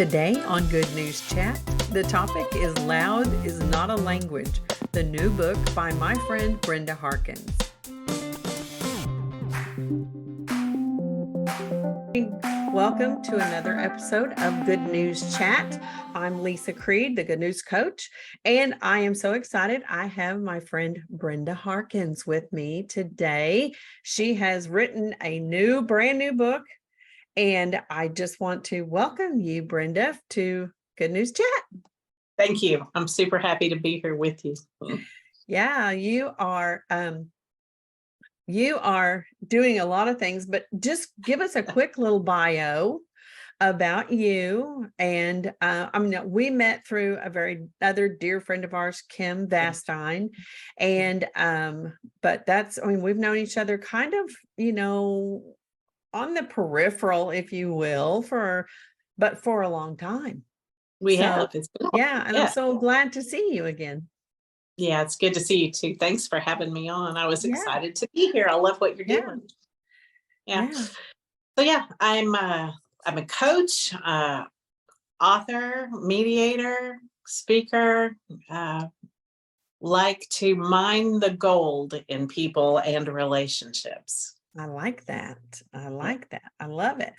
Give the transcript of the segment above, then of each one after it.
Today on Good News Chat, the topic is Loud is Not a Language, the new book by my friend Brenda Harkins. Welcome to another episode of Good News Chat. I'm Lisa Creed, the Good News Coach, and I am so excited. I have my friend Brenda Harkins with me today. She has written a brand new book, and I just want to welcome you, Brenda, to Good News Chat. Thank you. I'm super happy to be here with you. Yeah, you are doing a lot of things, but just give us a quick little bio about you. And we met through other dear friend of ours, Kim Vastine, and but we've known each other kind of, on the peripheral, if you will, for a long time. We have. And I'm so glad to see you again. Yeah, it's good to see you too. Thanks for having me on. I was excited to be here. I love what you're doing. Yeah. So I'm a coach, author, mediator, speaker, like to mine the gold in people and relationships. I like that. I love it.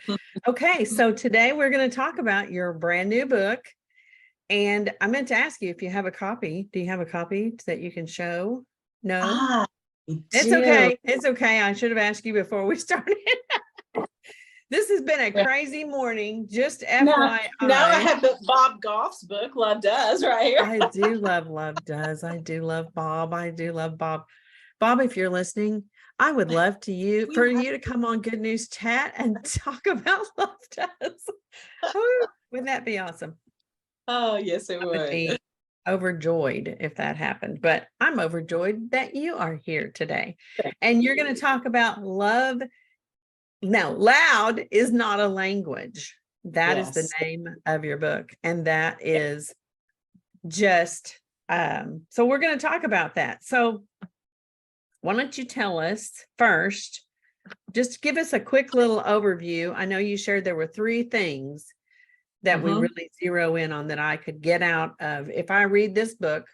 Okay, so today we're going to talk about your brand new book. And I meant to ask you if you have a copy. Do you have a copy that you can show? No? It's okay. It's okay. I should have asked you before we started. This has been a crazy morning. Just FYI. Now I have Bob Goff's book, Love Does, right here. I do love Love Does. I do love Bob. I do love Bob. Bob, if you're listening, I would love for you to come on Good News Chat and talk about Love Does. Wouldn't that be awesome? Oh, yes, it would. Be overjoyed if that happened, but I'm overjoyed that you are here today. And you're going to talk about love. Now, loud is not a language. That is the name of your book. And that is just, so we're going to talk about that. So why don't you tell us first, just give us a quick little overview. I know you shared there were 3 things that we really zero in on that I could get out of. If I read this book,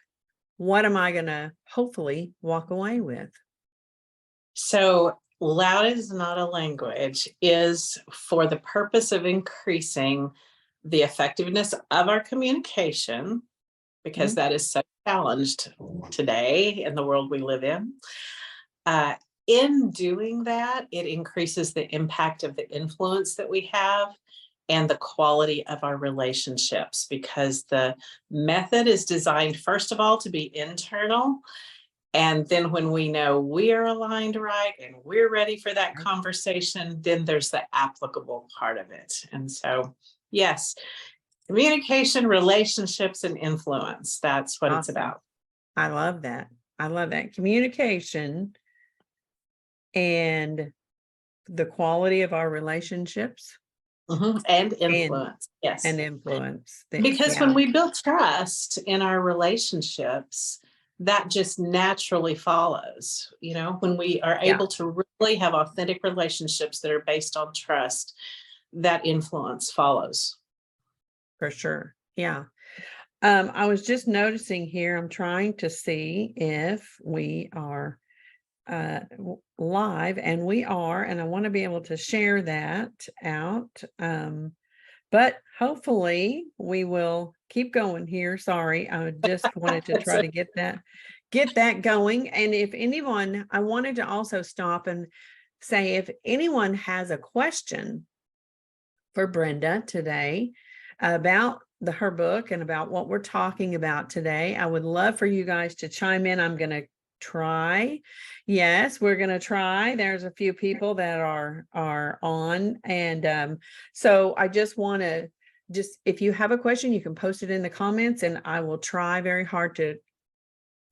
what am I going to hopefully walk away with? So loud is not a language is for the purpose of increasing the effectiveness of our communication, because that is so challenged today in the world we live in. In doing that, it increases the impact of the influence that we have and the quality of our relationships, because the method is designed, first of all, to be internal. And then when we know we are aligned right and we're ready for that conversation, then there's the applicable part of it. And so, yes, communication, relationships, and influence. That's what it's about. I love that. Communication and the quality of our relationships. And influence. Yes. And influence. Because when we build trust in our relationships, that just naturally follows. When we are able to really have authentic relationships that are based on trust, that influence follows. For sure. Yeah. I was just noticing here, I'm trying to see if we are live, and we are, and I want to be able to share that out. But hopefully we will keep going here. Sorry, I just wanted to try to get that going. And if anyone, I wanted to also stop and say, if anyone has a question for Brenda today about her book and about what we're talking about today, I would love for you guys to chime in. I'm going to try. Yes, we're going to try. There's a few people that are on. And so I just want to if you have a question, you can post it in the comments, and I will try very hard to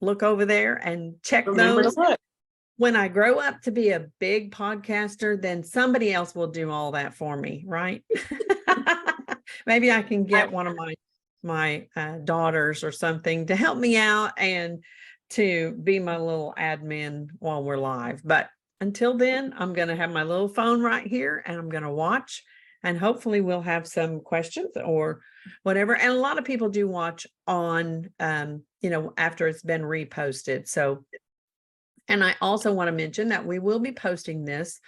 look over there and check those. When I grow up to be a big podcaster, then somebody else will do all that for me, right? Maybe I can get one of my daughters or something to help me out and to be my little admin while we're live. But until then, I'm going to have my little phone right here, and I'm going to watch and hopefully we'll have some questions or whatever. And a lot of people do watch on, after it's been reposted. So, and I also want to mention that we will be posting this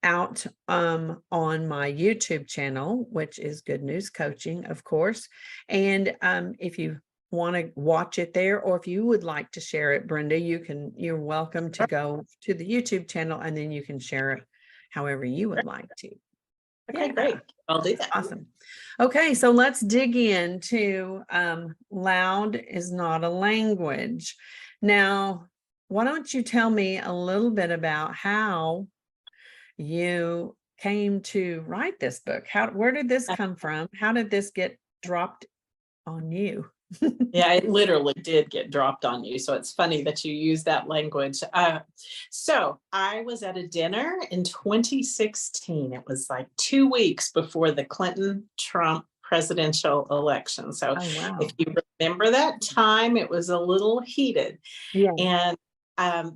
out on my YouTube channel, which is Good News Coaching, of course. And if you want to watch it there, or if you would like to share it, Brenda, you're welcome to go to the YouTube channel and then you can share it however you would like to. Okay, great. I'll do that. Awesome. Okay, so let's dig into loud is not a language. Now, why don't you tell me a little bit about how you came to write this book? Where did this come from? How did this get dropped on you? Yeah, it literally did get dropped on you. So it's funny that you use that language. So I was at a dinner in 2016. It was like 2 weeks before the Clinton-Trump presidential election. So wow. if you remember that time, it was a little heated. Yeah. And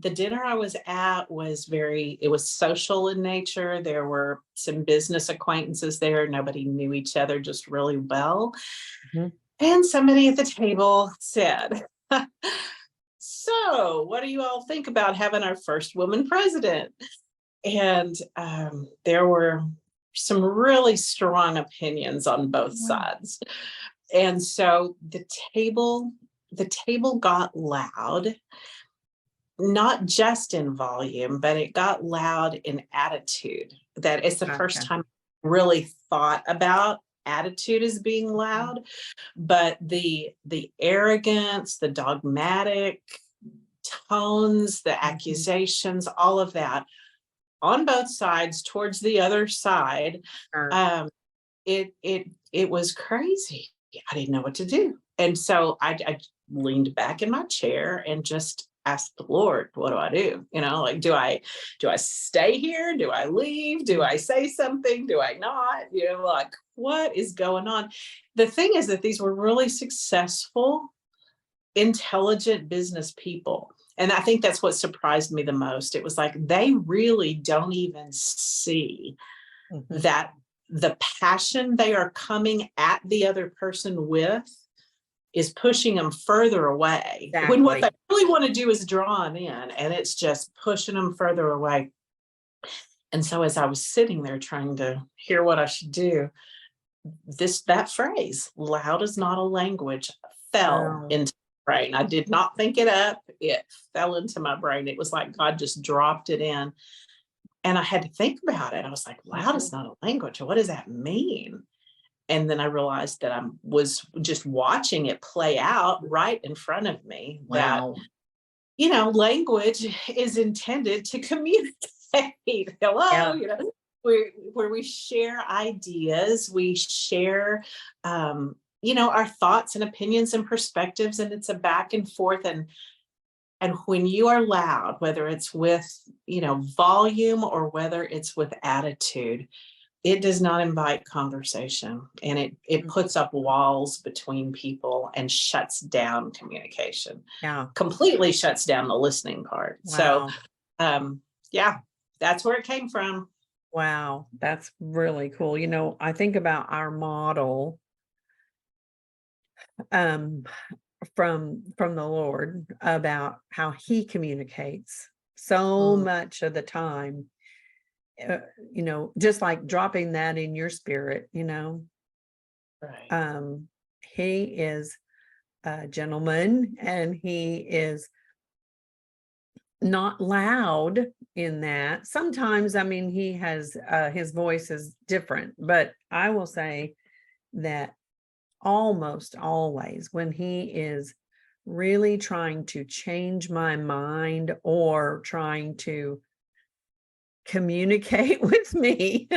the dinner I was at was it was social in nature. There were some business acquaintances there. Nobody knew each other just really well. Mm-hmm. And somebody at the table said, so what do you all think about having our first woman president? And there were some really strong opinions on both sides. And so the table got loud, not just in volume, but it got loud in attitude. That it's the first time I really thought about attitude as being loud, but the arrogance, the dogmatic tones, the accusations, all of that on both sides towards the other side, it was crazy. I didn't know what to do. And so I leaned back in my chair and just asked the Lord, what do I do? Like, do I stay here? Do I leave? Do I say something? Do I not? Like, what is going on? The thing is that these were really successful, intelligent business people. And I think that's what surprised me the most. It was like, they really don't even see that the passion they are coming at the other person with is pushing them further away. Exactly. When what they really want to do is draw them in, and it's just pushing them further away. And so as I was sitting there trying to hear what I should do, that phrase, loud is not a language, fell into my brain. I did not think it up. It fell into my brain. It was like God just dropped it in. And I had to think about it. I was like, loud is not a language. What does that mean? And then I realized that I was just watching it play out right in front of me. Wow. That, language is intended to communicate. Hello, Yeah. Where we share ideas, we share, our thoughts and opinions and perspectives, and it's a back and forth. And when you are loud, whether it's with, volume or whether it's with attitude, it does not invite conversation, and it puts up walls between people and shuts down communication. Yeah. Completely shuts down the listening part. Wow. So, that's where it came from. Wow, that's really cool. I think about our model from the Lord about how he communicates so much of the time. Just like dropping that in your spirit, Right. He is a gentleman, and he is not loud in that. Sometimes, he has his voice is different, but I will say that almost always when he is really trying to change my mind or trying to communicate with me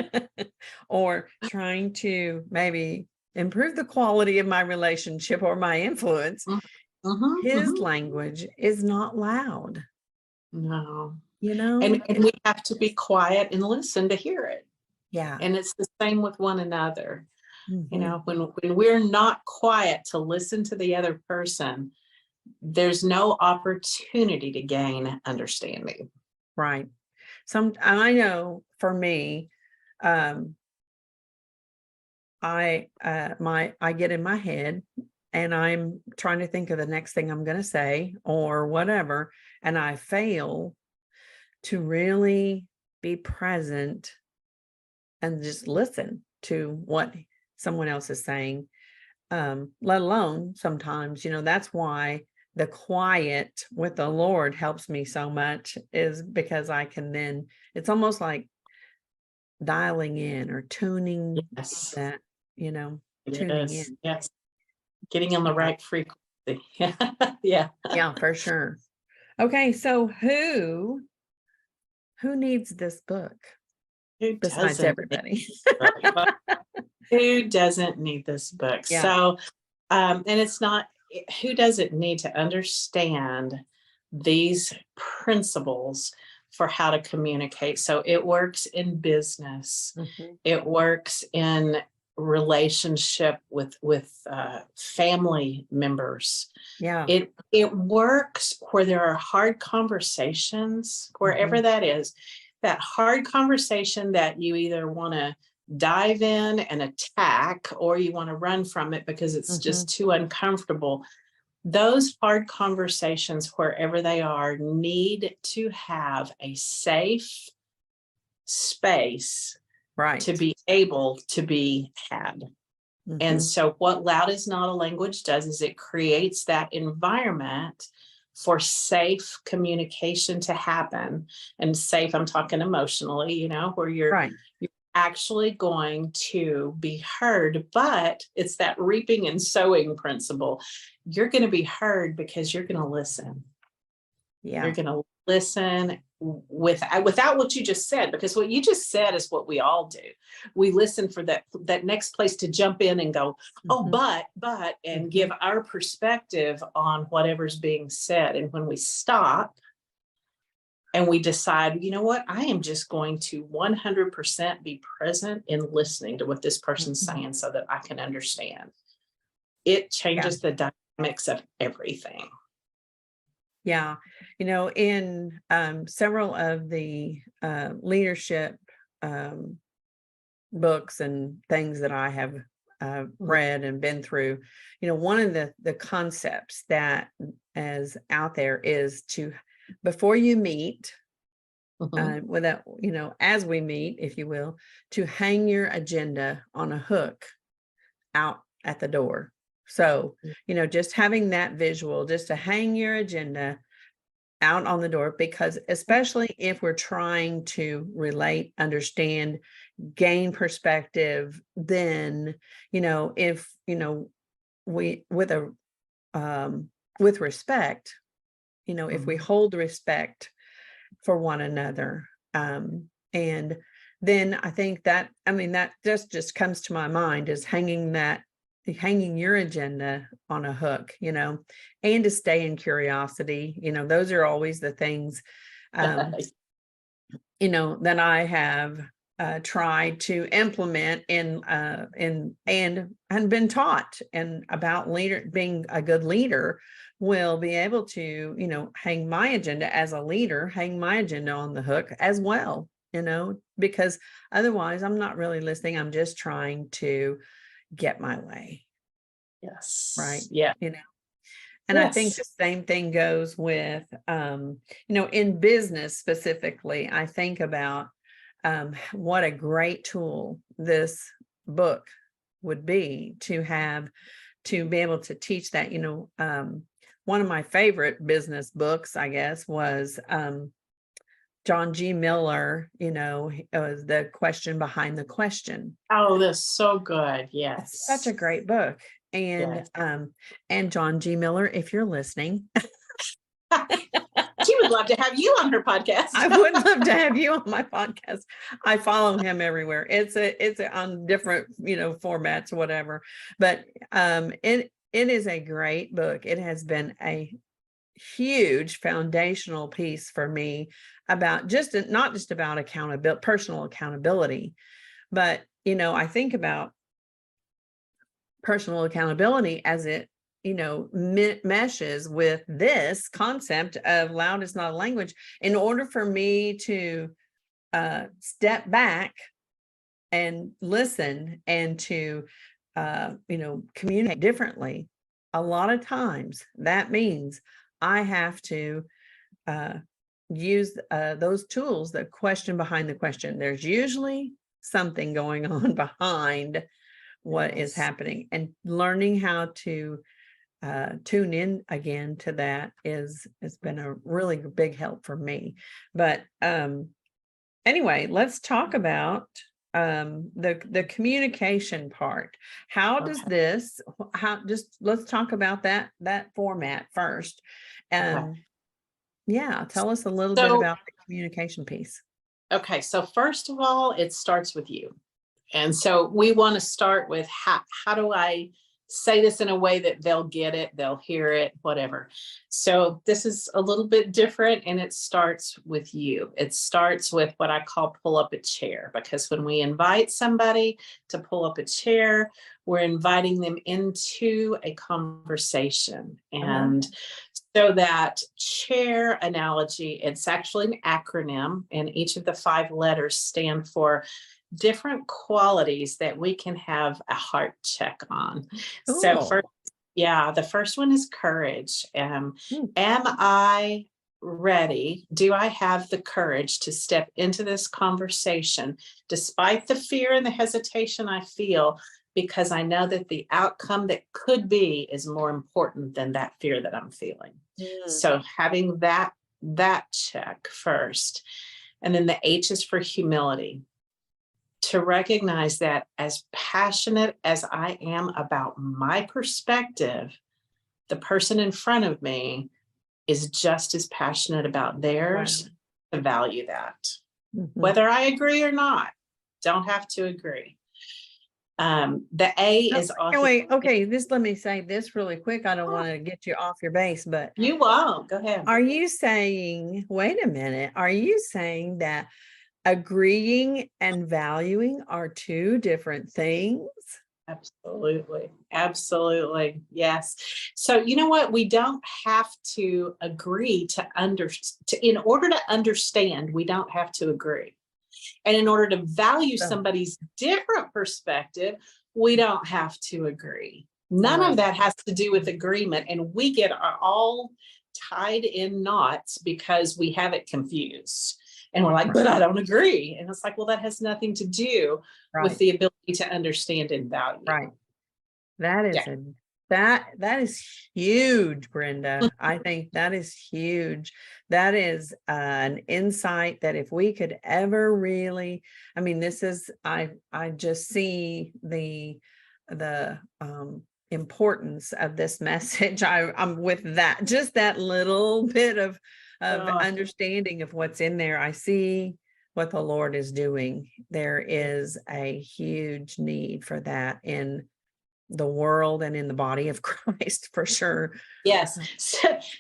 or trying to maybe improve the quality of my relationship or my influence, his language is not loud. No. And we have to be quiet and listen to hear it. Yeah. And it's the same with one another. Mm-hmm. When we're not quiet to listen to the other person, there's no opportunity to gain understanding. Right. I know for me, I get in my head and I'm trying to think of the next thing I'm going to say or whatever, and I fail to really be present and just listen to what someone else is saying. Let alone sometimes, that's why the quiet with the Lord helps me so much, is because I can then, it's almost like dialing in or tuning Yes, that, it tuning is. in. Yes. Getting on the Yeah. right frequency. Yeah. Yeah, for sure. Okay, so who needs this book Who besides doesn't need everybody? this book? Who doesn't need this book? Yeah. So, and it's not who doesn't need to understand these principles for how to communicate. So it works in business. Mhm. It works in relationship with family members. Yeah. It works where there are hard conversations, wherever Mhm. that is, that hard conversation that you either want to dive in and attack or you want to run from it because it's Mhm. just too uncomfortable. Those hard conversations, wherever they are, need to have a safe space to Right. be able to be had. And Mhm. so, what Loud is Not a Language does is it creates that environment for safe communication to happen. And safe, I'm talking emotionally, where you're Right. actually going to be heard. But it's that reaping and sowing principle. You're going to be heard because you're going to listen. You're Yeah. going to listen without what you just said, because what you just said is what we all do. We listen for that next place to jump in and go, oh, Mhm. and give Mhm. our perspective on whatever's being said. And when we stop and we decide, you know what, I am just going to 100% be present in listening to what this person's Mhm. saying so that I can understand, it Yeah. changes the dynamics of everything. Yeah. In several of the leadership um, books and things that I have read and been through, one of the concepts that is out there is to, before you meet, Mhm. without, as we meet, if you will, to hang your agenda on a hook out at the door. So, just having that visual, just to hang your agenda out on the door, because especially if we're trying to relate, understand, gain perspective, then, if, we, with respect, if we Mhm. hold respect for one another, and then I think that, that just comes to my mind, is hanging your agenda on a hook, and to stay in curiosity. Those are always the things, um, that I have tried to implement and been taught, and about being a good leader will be able to, hang my agenda as a leader, hang my agenda on the hook as well, because otherwise I'm not really listening. I'm just trying to get my way. Right. Yes. Yeah. And I think Yes. the same thing goes with, in business specifically. I think about what a great tool this book would be to have, to be able to teach that. One of my favorite business books, I guess, was John G. Miller, The Question Behind the Question. Oh, that's so good. It's such a Yes. great book. Yes. And John G. Miller, if you're listening, She would love to have you on her podcast. I would love to have you on my podcast. I follow him everywhere. It's on different, formats, whatever. But it is a great book. It has been a huge foundational piece for me about not just about accountability, personal accountability, but I think about personal accountability as it, meshes with this concept of loud is not a language. In order for me to step back and listen and to, communicate differently, a lot of times that means I have to use those tools, the question behind the question. There's usually something going on behind what is Yes. happening, and learning how to tune in again to that has been a really big help for me. But anyway, let's talk about the communication part. How does Okay. this how just let's talk about that format first. Okay. Yeah, tell us a little bit So, about the communication piece. okay. So first of all, it starts with you. And so we want to start with how do I say this in a way that they'll get it, they'll hear it, whatever. So this is a little bit different, and it starts with you. It starts with what I call pull up a chair, because when we invite somebody to pull up a chair, we're inviting them into a conversation. And so that chair analogy, it's actually an acronym, and each of the 5 letters stand for different qualities that we can have a heart check on. So Cool. first, yeah, the first one is courage. Hmm. Am I ready? Do I have the courage to step into this conversation despite the fear and the hesitation I feel, because I know that the outcome that could be is more important than that fear that I'm feeling. Mm. So having that check first. And then the H is for humility, to recognize that as passionate as I am about my perspective, the person in front of me is just as passionate about Wow. theirs, to value that. Mhm. Whether I agree or not, don't have to agree. The A is Wait, authentic. okay, let me say this really quick. I don't want to get you off your base, but You won't. Go ahead. are you saying, wait a minute, are you saying that agreeing and valuing are two different things? Absolutely. Absolutely. Yes. So you know what? We don't have to agree in order to understand, we don't have to agree. And in order to value Oh, somebody's different perspective, we don't have to agree. None of right. that has to do with agreement. And we get all tied in knots because we have it confused. And we're like, but I don't agree. And it's like, well, that has nothing to do with Right. the ability to understand and value. Right. That Yeah. is that is huge, Brenda. I think that is huge. That is an insight that if we could ever really, I mean, this is I just see the importance of this message. I'm with that, just that little bit of Oh, understanding of what's in there. I see what the Lord is doing. There is a huge need for that in the world and in the body of Christ for sure. yes.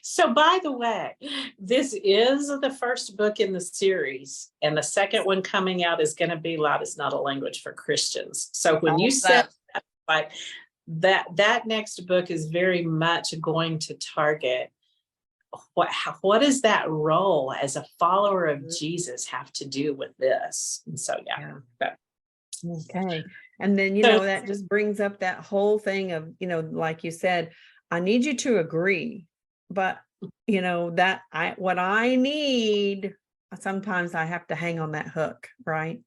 So by the way, this is the first book in the series, and the second one coming out is going to be Loud is Not a Language for Christians. So when you said Awesome. like that next book is very much going to target what does that role as a follower of Jesus have to do with this? And so Yeah. but- Okay. And then, so that just brings up that whole thing of, like you said, I need you to agree, but that what I need, sometimes I have to hang on that hook, right?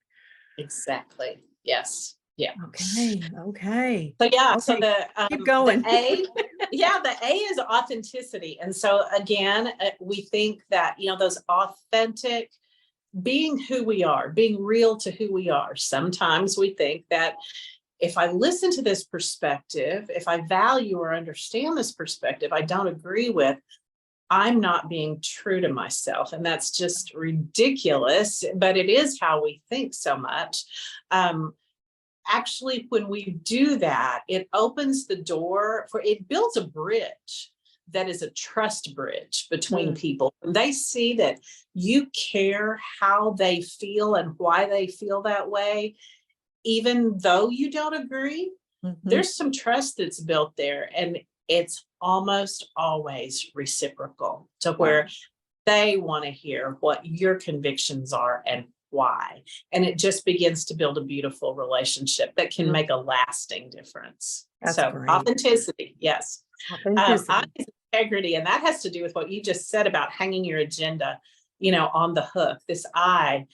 exactly. Yes. Yeah. Okay. Okay. So yeah, so Okay. Keep the going. A, yeah, the A is authenticity. And so again, we think that, those authentic, being who we are, being real to who we are. Sometimes we think that if I listen to this perspective, if I value or understand this perspective, I don't agree with, I'm not being true to myself. And that's just ridiculous, but it is how we think so much. Actually, when we do that, it opens the door it builds a bridge that is a trust bridge between Mm, people. When they see that you care how they feel and why they feel that way, even though you don't agree, mhm. there's some trust that's built there. And it's almost always reciprocal, to Wow. where they want to hear what your convictions are and why. And it just begins to build a beautiful relationship that can Mm, make a lasting difference. that's So great. authenticity, yes. I Authenticity. integrity, and that has to do with what you just said about hanging your agenda, you know, on the hook. This I,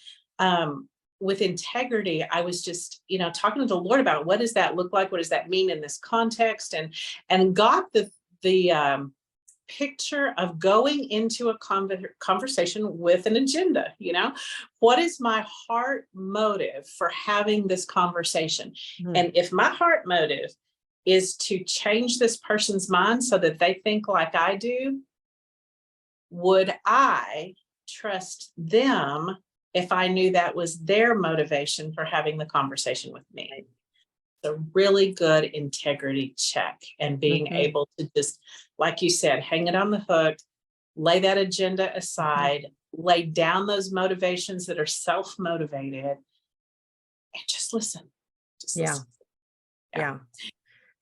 with integrity, I was just, you know, talking to the Lord about what does that look like? What does that mean in this context? And got the picture of going into a conversation with an agenda. You know, what is my heart motive for having this conversation? Mhm. And if my heart motive is to change this person's mind so that they think like I do, would I trust them if I knew that was their motivation for having the conversation with me? A really good integrity check, and being Mhm. able to just, like you said, hang it on the hook, lay that agenda Mhm. aside, lay down those motivations that are self-motivated, and just listen. Just Yeah. listen. Yeah.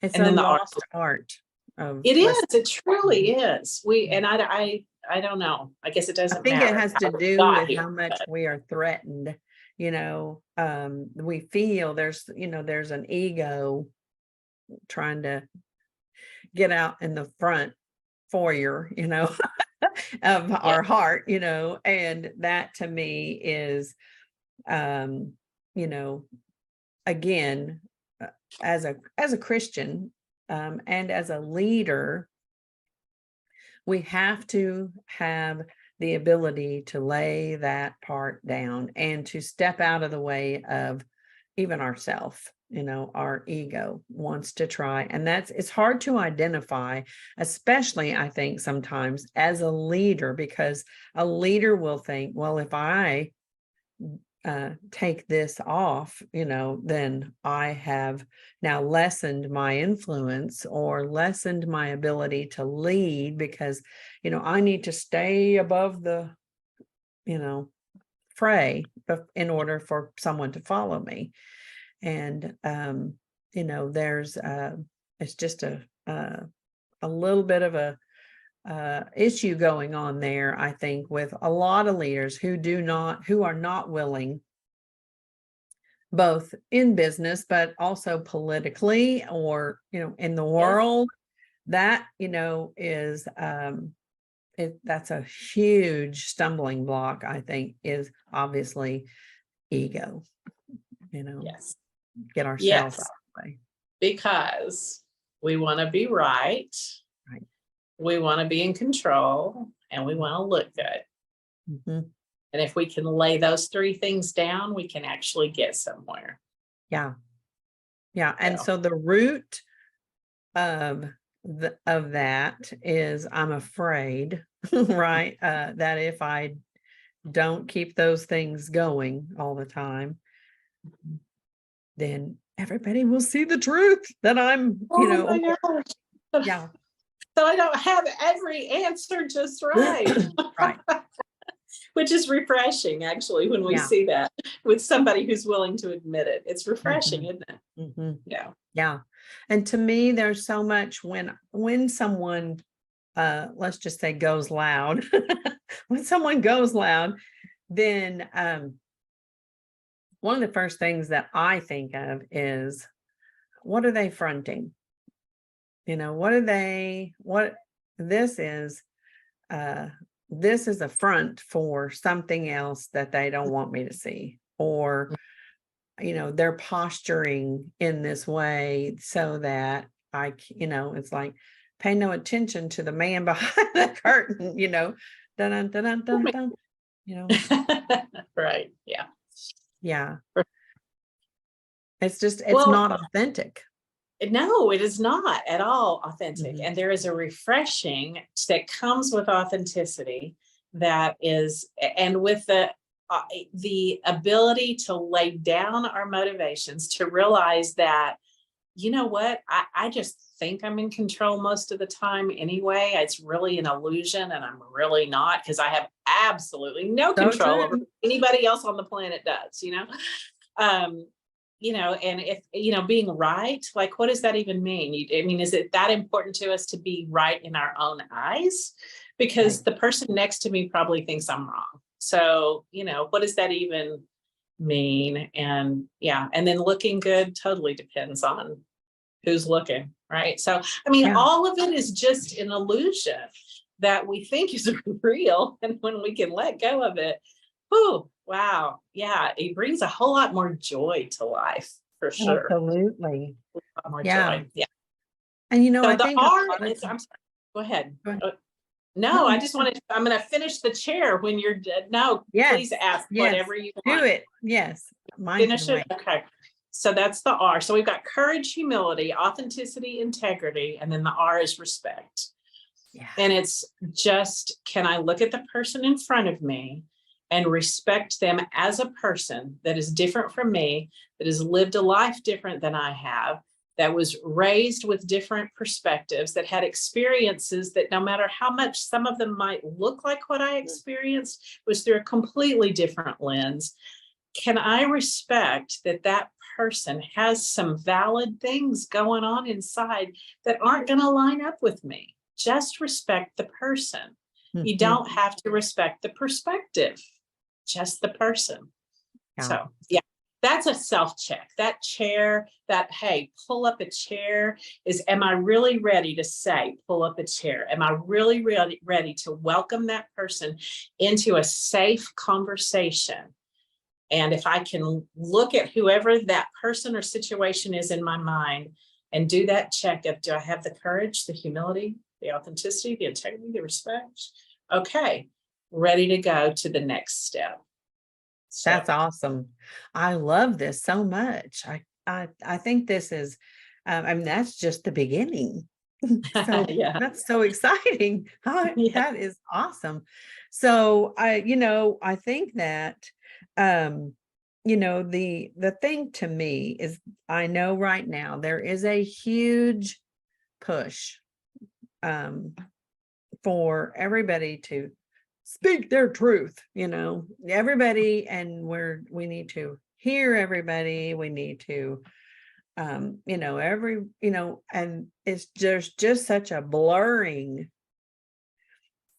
It's And a then the art. lost art of It is, listening. it truly is. We Yeah. and I don't know. I guess it I doesn't think it matter has to how we do got with here, how much but we are threatened. We feel there's an ego trying to get out in the front foyer, of yeah, our heart, and that to me is, um, you know, again, uh, as a Christian, and as a leader, we have to have the ability to lay that part down and to step out of the way of even ourself. Our ego wants to try, and it's hard to identify, especially I think sometimes as a leader, because a leader will think, well, if I take this off, then I have now lessened my influence or lessened my ability to lead, because, I need to stay above the, fray in order for someone to follow me. And, there's, it's just a little bit of a issue going on there, I think, with a lot of leaders who are not willing, both in business, but also politically, or, in the yes, world, that, is, that's a huge stumbling block, I think, is obviously ego, yes, get ourselves out yes, of the way. because we want to be right, Right. we want to be in control, and we want to look good. Mhm. And if we can lay those three things down, we can actually get somewhere. Yeah. Yeah. And So, so the root of that is, I'm afraid, right? That if I don't keep those things going all the time, then everybody will see the truth that I'm, oh my gosh. yeah. So I don't have every answer just right, Right. which is refreshing actually when we Yeah. see that with somebody who's willing to admit it. It's refreshing, Mhm. isn't it? Mhm. Yeah. Yeah. And to me, there's so much when someone, let's just say, goes loud, when someone goes loud, then, one of the first things that I think of is, what are they fronting? What this is, uh, this is a front for something else that they don't want me to see, or, they're posturing in this way so that it's like, pay no attention to the man behind the curtain, dun dun dun dun dun, dun, you know, Right. Yeah. yeah, it's Well, not authentic. no, it is not at all authentic. Mhm. And there is a refreshing that comes with authenticity that is, and with the ability to lay down our motivations, to realize that, you know what, I just think I'm in control most of the time anyway. It's really an illusion, and I'm really not, because I have absolutely no So control over true. anybody else on the planet does, you know? Um, and if, being right, like, what does that even mean? I mean, is it that important to us to be right in our own eyes? Because Right. the person next to me probably thinks I'm wrong. So, what does that even mean. And yeah, and then looking good totally depends on who's looking, right? So, I mean, Yeah. all of it is just an illusion that we think is real. And when we can let go of it, oh, wow. Yeah, it brings a whole lot more joy to life for sure. Absolutely. A lot more Yeah. joy. Yeah. And So I the think a R lot of is, I'm sorry, go ahead. Go ahead. No, No, I you just go. wanted, I'm going to finish the chair when you're dead. No, please Yes. ask Yes. whatever you Do want. it. Yes. Mine can Finish it. wait. Okay. So that's the R. So we've got courage, humility, authenticity, integrity, and then the R is respect. Yeah. And it's just, can I look at the person in front of me and respect them as a person that is different from me, that has lived a life different than I have, that was raised with different perspectives, that had experiences that no matter how much some of them might look like what I experienced, was through a completely different lens. Can I respect that that person has some valid things going on inside that aren't going to line up with me? Just respect the person. You Mhm. don't have to respect the perspective, just the person. Yeah. So, yeah, that's a self check. That chair, that, hey, pull up a chair is, am I really ready to say, pull up a chair? Am I really ready to welcome that person into a safe conversation? And if I can look at whoever that person or situation is in my mind and do that check of, do I have the courage, the humility, the authenticity, the integrity, the respect? Okay, ready to go to the next step. So, That's awesome. I love this so much. I think this is, I mean, that's just the beginning. So yeah, that's so exciting. yeah, That is awesome. So I think that, um, the thing to me is, I know right now there is a huge push, um, for everybody to speak their truth, everybody, and we need to hear everybody. We need to, and it's just such a blurring,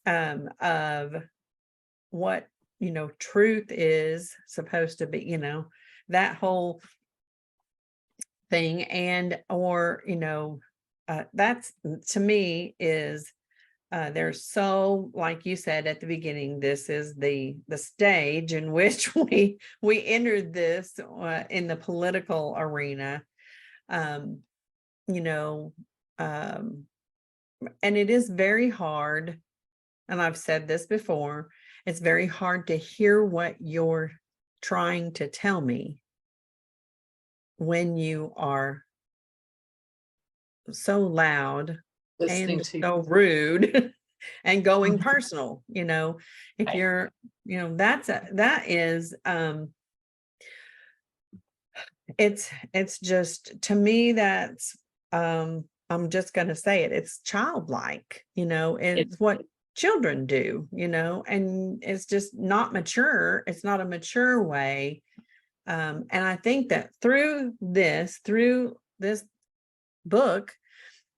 of what, truth is supposed to be, that whole thing. And, or, that's, to me, is, there's, so like you said at the beginning, this is the stage in which we entered this, in the political arena, um you know um and it is very hard, and I've said this before, it's very hard to hear what you're trying to tell me when you are so loud listening and to so rude and going Mhm. personal. If Right. you're, that is, it's just, to me, that's, I'm just going to say it, it's childlike, It, it's what children do, and it's just not mature. It's not a mature way. And I think that through this book,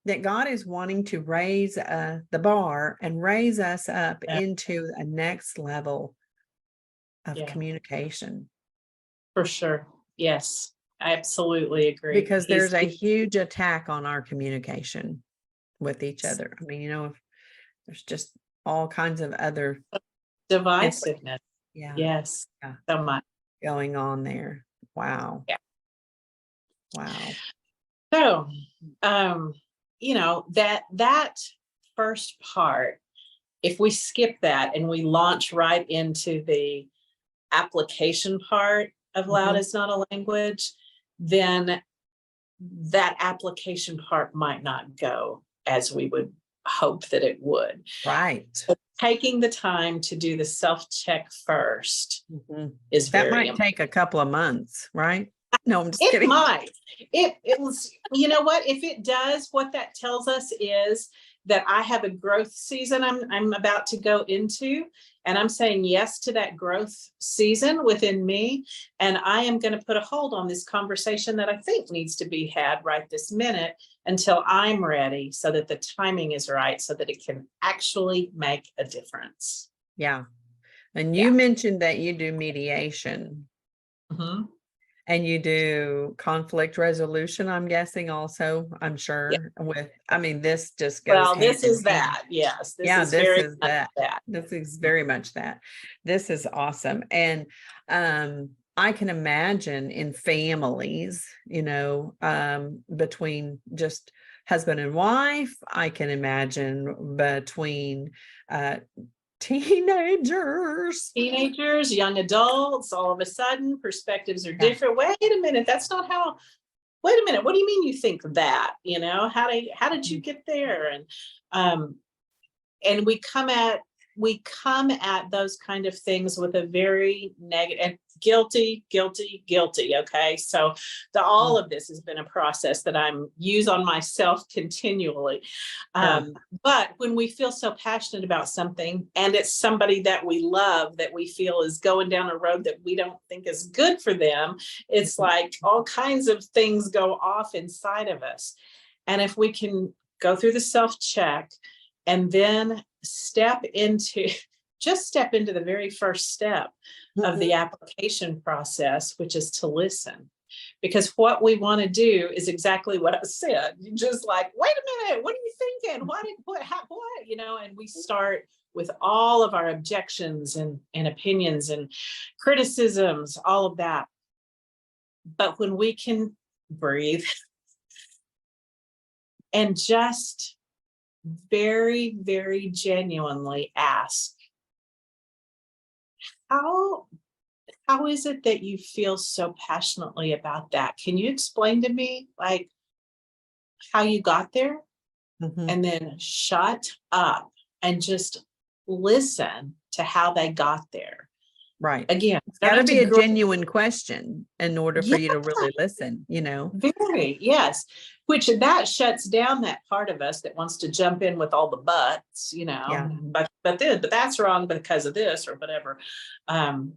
that God is wanting to raise, the bar and raise us up yeah, into a next level of yeah, communication, for sure. Yes, I absolutely agree. because He's there's a huge attack on our communication with each other. I mean, there's just all kinds of other, divisiveness. yeah, Yes, yeah, so much. going on there. Wow. Yeah. Wow. So, um, that first part, if we skip that and we launch right into the application part of loud Mhm. is not a language, then that application part might not go as we would hope that it would. Right. So taking the time to do the self-check first Mhm. is That very might important. take a couple of months, right? No, I'm just It kidding. might. It was, you know what? If it does, what that tells us is that I have a growth season I'm about to go into, and I'm saying yes to that growth season within me. And I am going to put a hold on this conversation that I think needs to be had right this minute until I'm ready, so that the timing is right, so that it can actually make a difference. Yeah. And you Yeah. mentioned that you do mediation. Mhm. And you do conflict resolution, I'm guessing also, I'm Yeah. sure I mean, this just goes Well, hand this in is hand. that. Yes, this Yeah, is this very is much that. that. This is very much that. This is awesome. And I can imagine in families, between just husband and wife, I can imagine between uh teenagers. Teenagers, young adults, all of a sudden perspectives are Yeah. different. Wait a minute, that's not how. Wait a minute, what do you mean you think that? How did you get there? Um, and we come at those kind of things with a very negative and guilty. Okay, so all of this has been a process that I'm use on myself continually. Yeah. But when we feel so passionate about something and it's somebody that we love, that we feel is going down a road that we don't think is good for them, it's like all kinds of things go off inside of us. And if we can go through the self check and then step into the very first step of the application process, which is to listen. Because what we want to do is exactly what I said. You just like, wait a minute, what are you thinking? And we start with all of our objections and opinions and criticisms, all of that. But when we can breathe and just very, very genuinely ask, how how is it that you feel so passionately about that? Can you explain to me like how you got there? Mhm. And then shut up and just listen to how they got there. Right. Again, It's I don't got to have to be a grow. genuine question in order for Yeah, you to really listen. very, yes. Which that shuts down that part of us that wants to jump in with all the Yeah. but that's wrong because of this or whatever. Um,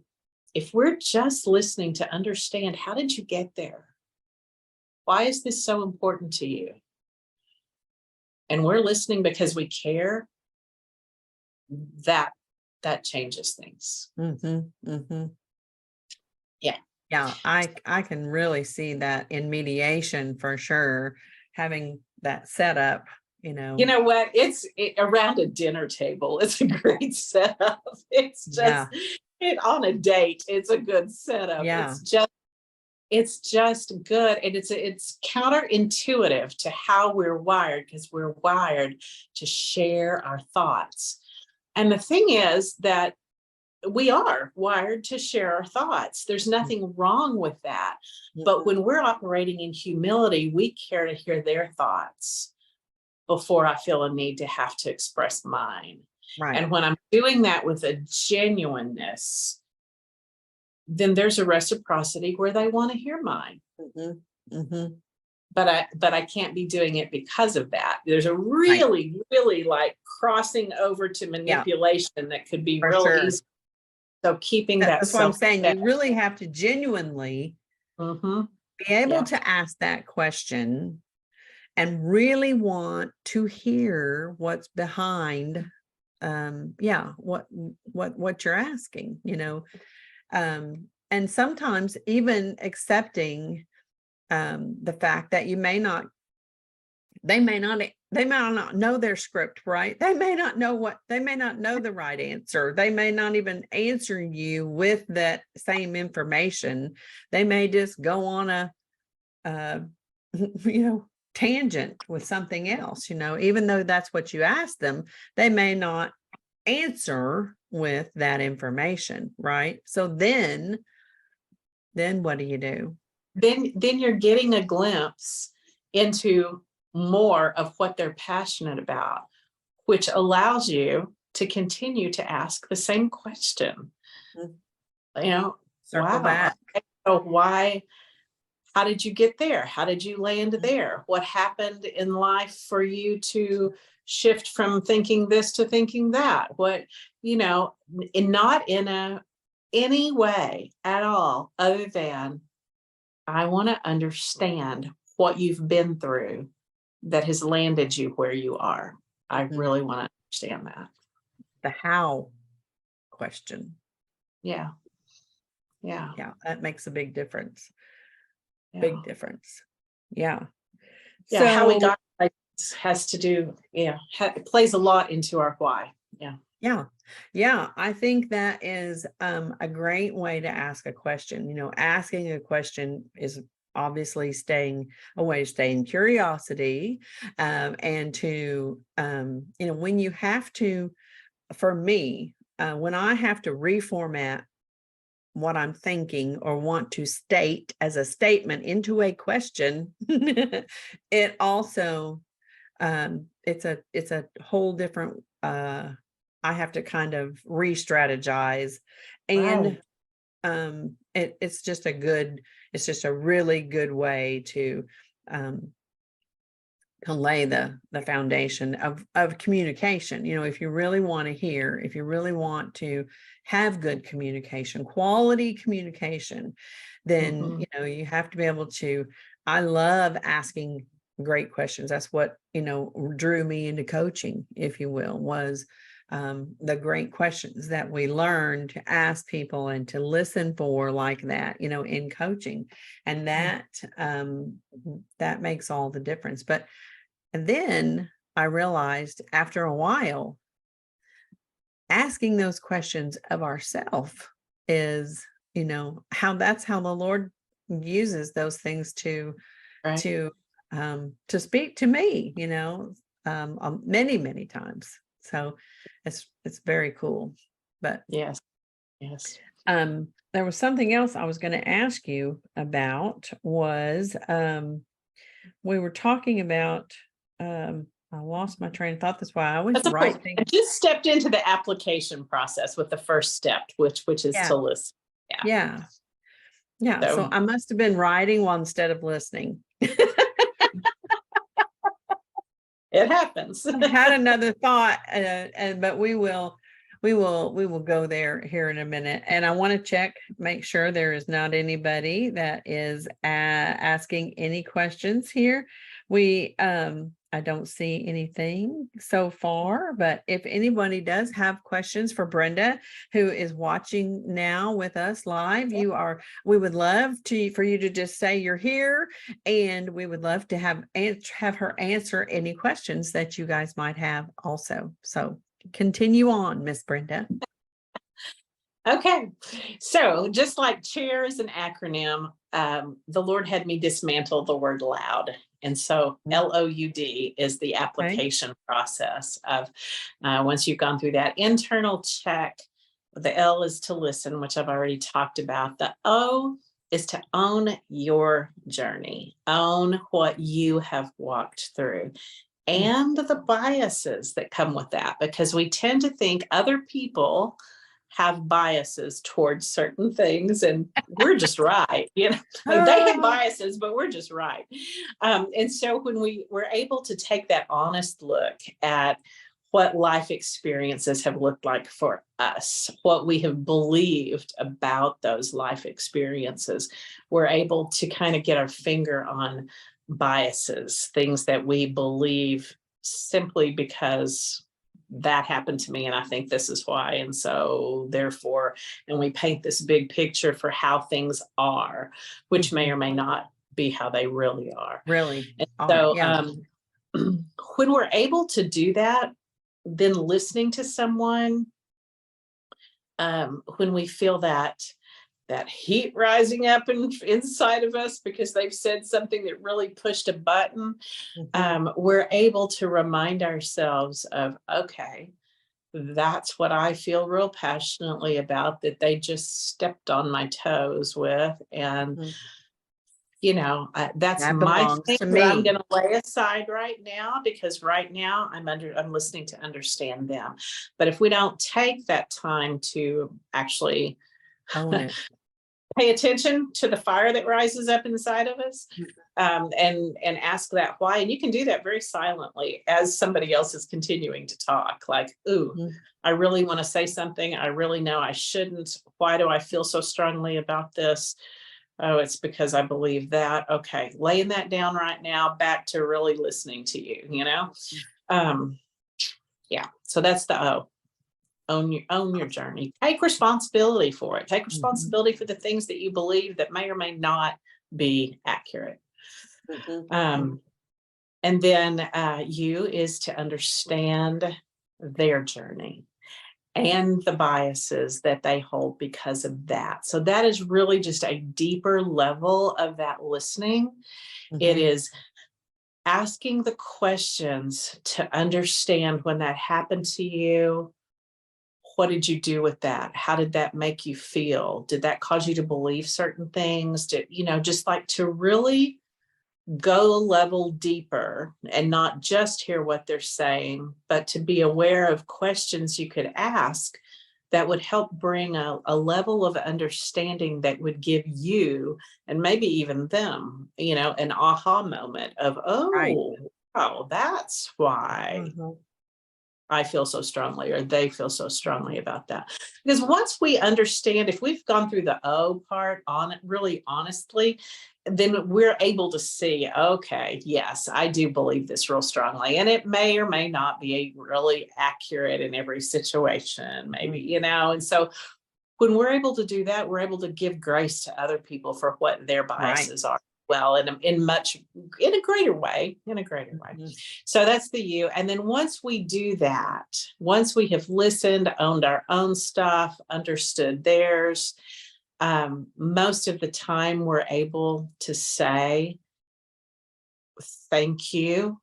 if we're just listening to understand, how did you get there? Why is this so important to you? And we're listening because we care, that that changes things. Mhm. Mhm. Yeah. Yeah, I can really see that in mediation for sure, having that setup, you You know. know what? Around a dinner table. It's a great setup. It's just Yeah. it on a date. It's a good setup. Yeah. It's just good, and it's counterintuitive to how we're wired, because we're wired to share our thoughts. And the thing is that we are wired to share our thoughts. There's nothing wrong with that. But Mhm. when we're operating in humility, we care to hear their thoughts before I feel a need to have to express mine. Right. And when I'm doing that with a genuineness, then there's a reciprocity where they want to hear mine. Mhm. Mhm. But I can't be doing it because of that. There's a Right. really, really like crossing over to Yeah, manipulation that could be for real sure. easy. So keeping that That's what I'm self saying. check. You really have to genuinely Mm-hmm. be able Yeah. to ask that question and really want to hear what's behind yeah, what you're asking. And sometimes even accepting the fact that they may not they may not know their script, right? They may not know the right answer. They may not even answer you with that same information. They may just go on a uh tangent with something else, even though that's what you asked them. They may not answer with that information, right? So then what do you do? Then you're getting a glimpse into more of what they're passionate about, which allows you to continue to ask the same question. Mm. You know, Circle wow. back. Okay, so how did you get there? How did you land there? What happened in life for you to shift from thinking this to thinking that? Not in any way at all, other than I want to understand what you've been through that has landed you where you are. I Mhm. really want to understand that. The how question. Yeah. Yeah. Yeah, that makes a big difference. Yeah. Big difference. Yeah. Yeah. How we So, got like has to do, it plays a lot into our why. Yeah. yeah. Yeah, I think that is a great way to ask a question. Asking a question is obviously staying a way to stay in curiosity, and to when you have to, for me, when I have to reformat what I'm thinking or want to state as a statement into a question, it also it's a whole different I have to kind of re-strategize, Right. and it's just a really good way um to lay the foundation of communication. If you really want to hear, if you really want to have good communication, quality communication, then Mhm. you have to be able to. I love asking great questions. That's what drew me into coaching, if you will, was the great questions that we learn to ask people and to listen for, like that, in coaching. And that makes all the difference. And then I realized after a while, asking those questions of ourselves is, that's how the Lord uses those things Right. to to speak to me, many, many times. So it's very cool. But Yes. Yes. there was something else I was going to ask you about, was we were talking about, I lost my train of thought. That's why I always That's okay. write things. I just stepped into the application process with the first step, which is Yeah. to listen. Yeah. Yeah. Yeah. So So I must have been writing while instead of listening. it happens. I had another thought, but we will go there here in a minute. And I want to make sure there is not anybody that is asking any questions here. I don't see anything so far, but if anybody does have questions for Brenda, who is watching now with us live, we would love for you to just say you're here, and we would love to have her answer any questions that you guys might have also. So continue on, Miss Brenda. Okay. So just like chair is an acronym, the Lord had me dismantle the word loud. And so LOUD is the Okay. application process of once you've gone through that internal check. The L is to listen, which I've already talked about. The O is to own your journey, own what you have walked through, and the biases that come with that, because we tend to think other people have biases towards certain things and we're just right. They have biases, but we're just right. And so when we were able to take that honest look at what life experiences have looked like for us, what we have believed about those life experiences, we're able to kind of get our finger on biases, things that we believe simply because that happened to me and I think this is why. And so therefore, and we paint this big picture for how things are, which may or may not be how they really are. Really And are. so Yeah. when we're able to do that, then listening to someone, when we feel that heat rising up inside of us because they've said something that really pushed a button, we're able to remind ourselves of, okay, that's what I feel real passionately about, that they just stepped on my toes with. And that's That my belongs thing to that I'm me. going to lay aside right now, because right now I'm listening to understand them. But if we don't take that time to actually Own it. pay attention to the fire that rises up inside of us, and ask that why, and you can do that very silently as somebody else is continuing to talk, like, ooh, I really want to say something, I really know I shouldn't, why do I feel so strongly about this? Oh, it's because I believe that. Okay, laying that down right now, back to really listening to you. Yeah, so that's the O. own your journey. Take responsibility for it. Take Mhm, responsibility for the things that you believe that may or may not be accurate. mhm, Um, and then you is to understand their journey and the biases that they hold because of that. So that is really just a deeper level of that listening. It mhm. is asking the questions to understand when that happened to you. What did you do with that? How did that make you feel? Did that cause you to believe certain things? Did, just like to really go a level deeper and not just hear what they're saying, but to be aware of questions you could ask that would help bring a level of understanding that would give you and maybe even them, an aha moment of, Right. oh, wow, that's why Mhm. I feel so strongly, or they feel so strongly about that. Because once we understand, if we've gone through the O part on it, really honestly, then we're able to see, okay, yes, I do believe this real strongly. And it may or may not be really accurate in every situation, maybe, Mhm. and so when we're able to do that, we're able to give grace to other people for what their Right. biases are. Well, in a greater way, Mhm, So that's the you. And then once we do that, once we have listened, owned our own stuff, understood theirs, most of the time we're able to say, thank you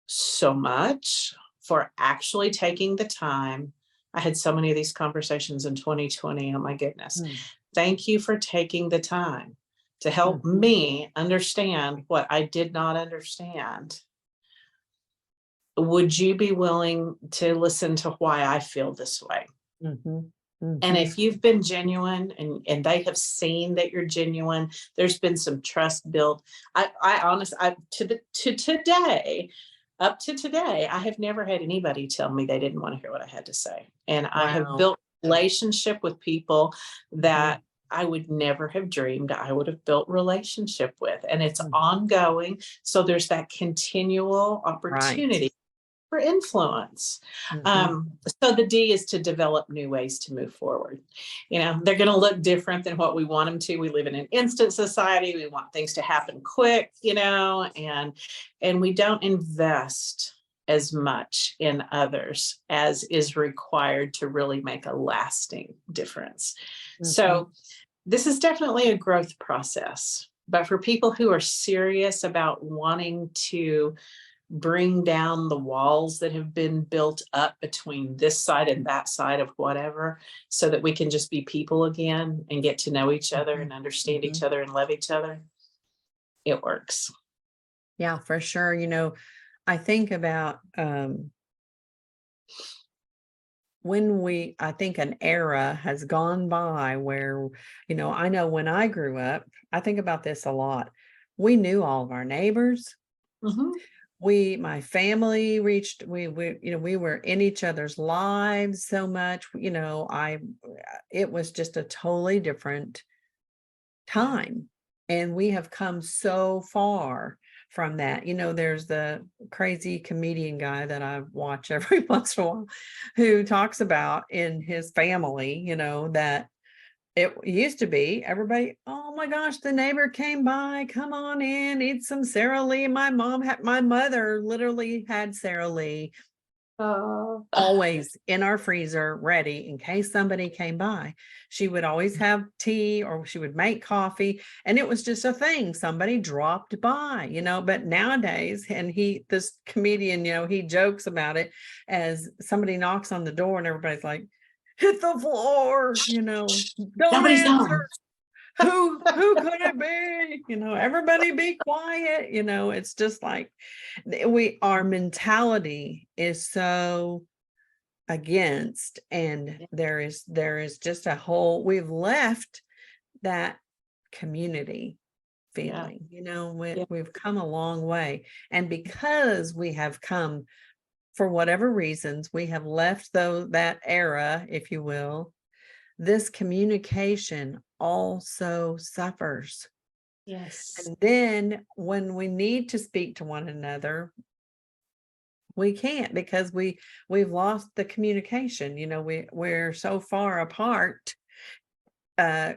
so much for actually taking the time. I had so many of these conversations in 2020. Oh my goodness. mm, Thank you for taking the time to help mhm, me understand what I did not understand. Would you be willing to listen to why I feel this way? mhm, And mhm. if you've been genuine and they have seen that you're genuine, there's been some trust built. I honestly, to today, up to today, I have never had anybody tell me they didn't want to hear what I had to say. And I have Wow. built relationship with people Mhm, that I would never have dreamed I would have built relationship with. And it's mhm. ongoing. So there's that continual Right. opportunity for influence. Mhm, Um, so the D is to develop new ways to move forward. They're going to look different than what we want them to. We live in an instant society. We want things to happen quick, and we don't invest as much in others as is required to really make a lasting difference. mhm. So this is definitely a growth process. But for people who are serious about wanting to bring down the walls that have been built up between this side and that side of whatever, so that we can just be people again and get to know each other Mhm, and understand each mhm. other and love each other. It works. Yeah, for sure. I think about I think an era has gone by where, I know when I grew up, I think about this a lot. We knew all of our neighbors. Mhm. My family we were in each other's lives so much. It was just a totally different Yeah. time. And we have come so far from that. There's the crazy comedian guy that I watch every once in a while who talks about in his family, that it used to be everybody, oh my gosh, the neighbor came by, come on in, eat some Sara Lee. My mother literally had Sara Lee Oh. always in our freezer ready in case somebody came by. She would always have tea or she would make coffee, and it was just a thing. Somebody dropped by, but nowadays, and this comedian, he jokes about it as somebody knocks on the door and everybody's like, hit the floor, don't Nobody's answer. home. Who could it be? Everybody be quiet. It's just like our mentality is so against, and Yeah. there is just we've left that community Yeah. feeling. Yeah. We've come a long way, and because we have come, for whatever reasons, we have left that era, if you will. This communication also suffers. Yes. And then when we need to speak to one another, We can't because we've lost the communication. We're so far apart uh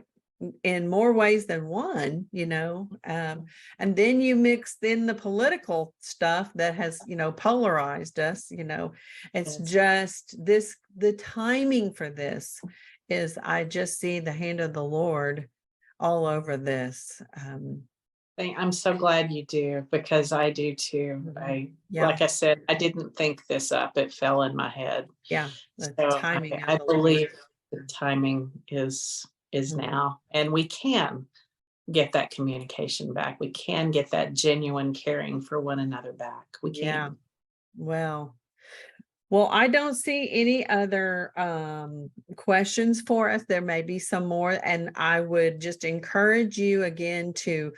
in more ways than one. And then you mix in the political stuff that has polarized us. It's Yes. just the timing for this is, I just see the hand of the Lord all over this. I'm so glad you do, because I do too. Yeah, Like I said, I didn't think this up. It fell in my head. yeah, the So timing of I the Lord. believe the timing is Mhm. now, and we can get that communication back. We can get that genuine caring for one another back. We Yeah. can. Well, I don't see any other questions for us. There may be some more, and I would just encourage you again to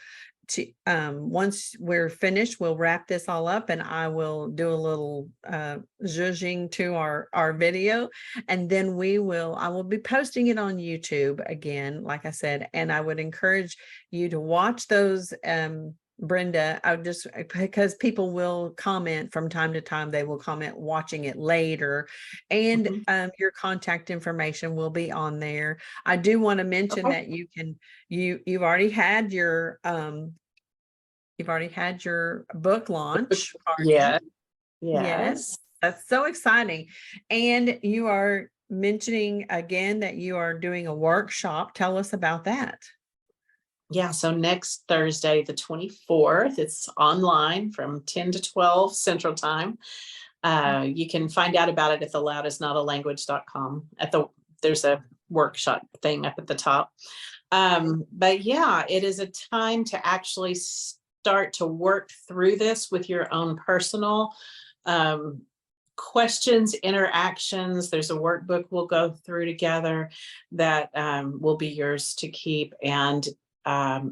once we're finished, we'll wrap this all up, and I will do a little zhuzhing to our video, and then I will be posting it on YouTube again, like I said, and I would encourage you to watch those. Brenda, because people will comment from time to time, they will comment watching it later, and Mhm. your contact information will be on there. I do want to mention Okay. that you've already had your book launch party. Yeah. Yes, Yes. that's so exciting. And you are mentioning again that you are doing a workshop. Tell us about that. Yeah. So next Thursday, the 24th, it's online from 10 to 12 Central Time. You can find out about it at theloudisnotalanguage.com. There's a workshop thing up at the top. But yeah, it is a time to actually start to work through this with your own personal questions, interactions. There's a workbook we'll go through together that will be yours to keep, and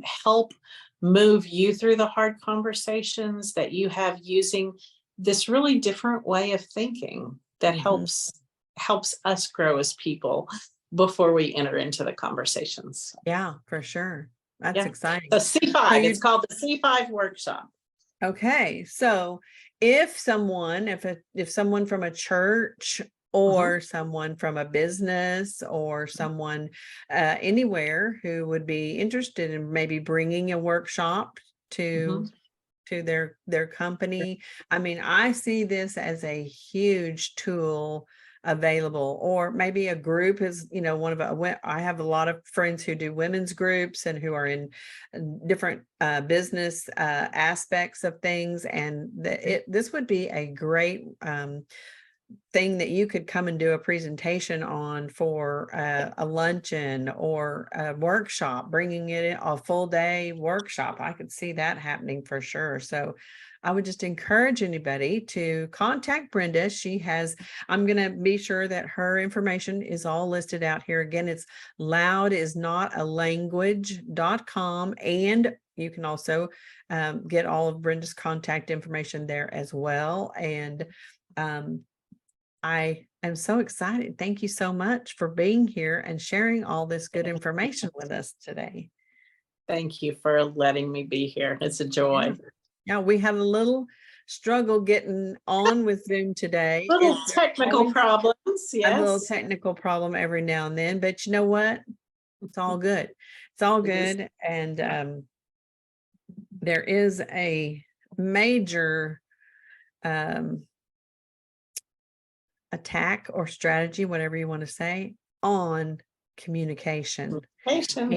help move you through the hard conversations that you have, using this really different way of thinking that Mhm. helps us grow as people before we enter into the conversations. Yeah, for sure. That's Yeah. So exciting. So C5, it's you called the C5 workshop. Okay, so if someone from a church Mhm, or someone from a business or someone anywhere who would be interested in maybe bringing a workshop mhm. to their company. I mean, I see this as a huge tool available, or maybe a group is, I have a lot of friends who do women's groups and who are in different business aspects of things, and this would be a great thing that you could come and do a presentation on for a luncheon or a workshop, bringing it in a full day workshop. I could see that happening for sure. So I would just encourage anybody to contact Brenda. I'm going to be sure that her information is all listed out here. Again, it's loudisnotalanguage.com, and you can also get all of Brenda's contact information there as well. And I am so excited. Thank you so much for being here and sharing all this good information with us today. Thank you for letting me be here. It's a Yeah. joy. Yeah, we had a little struggle getting on with Zoom today. Little There's technical always problems, a little yes. technical problem every now and then, but you know what? It's all good. It's all It is. good. And there is a major um, attack or strategy, whatever you want to say, on communication. Patient.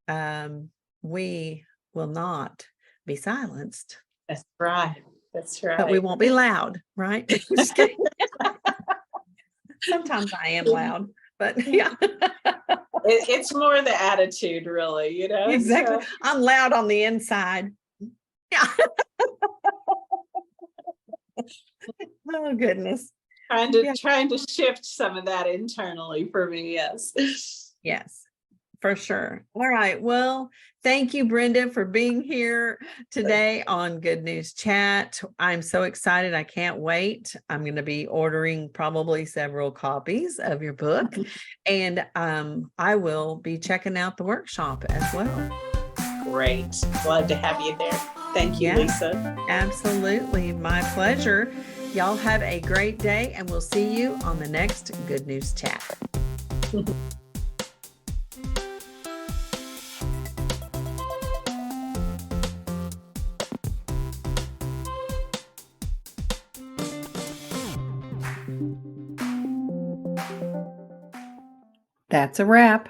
And we will not be silenced, That's right. That's but we right. won't be loud, right? Just kidding. Sometimes I am loud, but yeah, It's more the attitude, really, exactly. so I'm loud on the inside. Yeah. Oh, goodness. Yeah. trying to shift some of that internally for me, yes. Yes. For sure. All right. Well, thank you, Brenda, for being here today on Good News Chat. I'm so excited. I can't wait. I'm going to be ordering probably several copies of your book, and I will be checking out the workshop as well. Great. Glad to have you there. Thank you, Yeah, Lisa. absolutely. My pleasure. Y'all have a great day, and we'll see you on the next Good News Chat. That's a wrap.